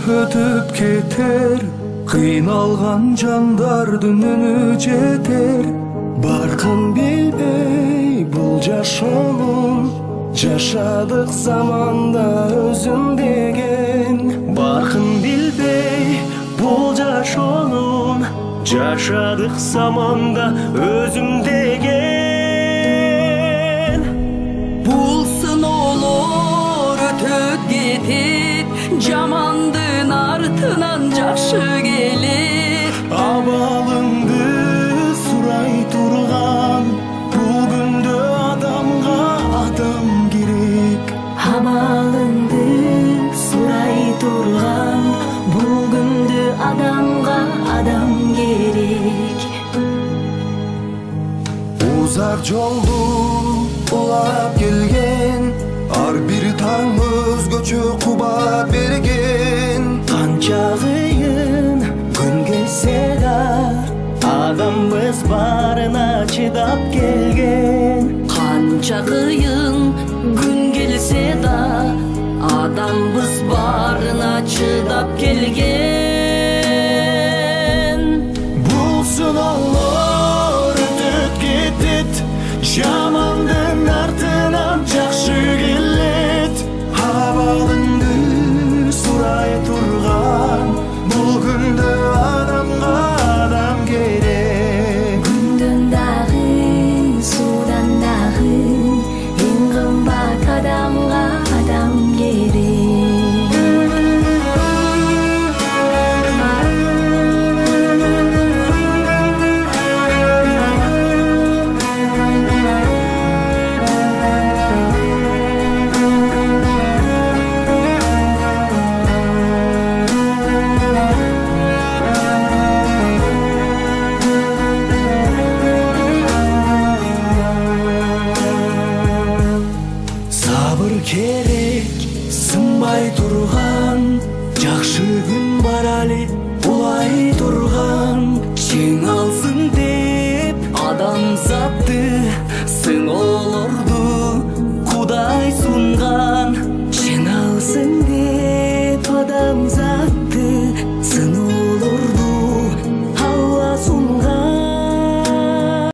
өтүп кетер, кыйналган жандардын үнү жетер. Баркын билбей бул жашоонун, жашадык заманда өзүм деген. Баркын билбей бул жашоонун, жашадык заманда өзүм деген. Бул сыноолор өтөт кетет, жамандын артынан жакшы келет. Абалыңды сурай турган, бул күндө адамга адам керек. Абалыңды сурай турган, бул күндө адамга адам керек. Узар жолду улап келген, ар бир таң өзгөчө кубат берген. Канча кыйын күн келсе да, адамбыз барына чыдап келген. Канча кыйын күн келсе да, адамбыз барына чыдап келген. Бул сыноолор өтүп кетет, жамандын артынан жакшы келет. Абалыңды сурай турган, бул күндө адамга адам керек. Күндөн дагы, суудан дагы, эң кымбат адамга адам керек. Сабыр керек, сынбай турган, жакшы күн бар али